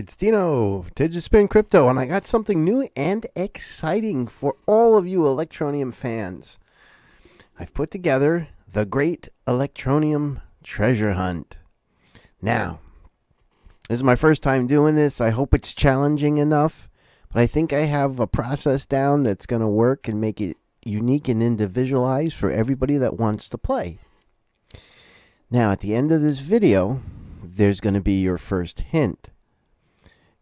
it's Dino, Spin Crypto, and I got something new and exciting for all of you Electroneum fans. I've put together the Great Electroneum Treasure Hunt. Now, this is my first time doing this. I hope it's challenging enough, but I think I have a process down that's going to work and make it unique and individualized for everybody that wants to play. Now, at the end of this video, there's going to be your first hint.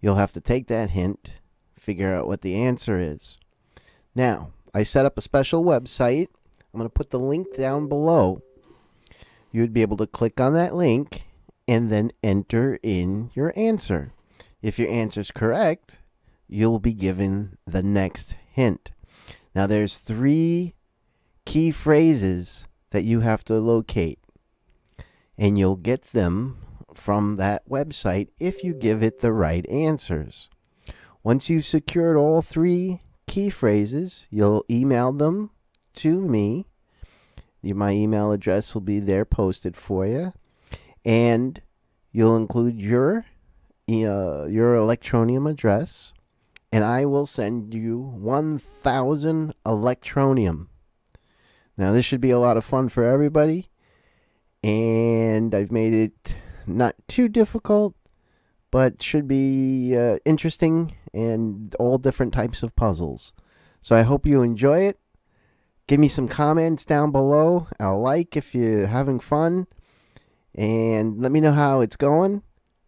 You'll have to take that hint, figure out what the answer is. Now, I set up a special website. I'm going to put the link down below. You would be able to click on that link and then enter in your answer. If your answer is correct, you'll be given the next hint. Now, there's 3 key phrases that you have to locate, and you'll get them from that website if you give it the right answers. Once you've secured all 3 key phrases, you'll email them to me. My email address will be there posted for you, and you'll include your Electroneum address, and I will send you 1,000 Electroneum. Now, this should be a lot of fun for everybody, and I've made it not too difficult, but should be interesting and all different types of puzzles. So I hope you enjoy it. Give me some comments down below. I'll like if you're having fun, and let me know how it's going,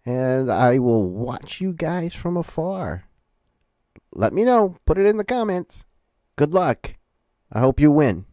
and I will watch you guys from afar. Let me know. Put it in the comments. Good luck. I hope you win.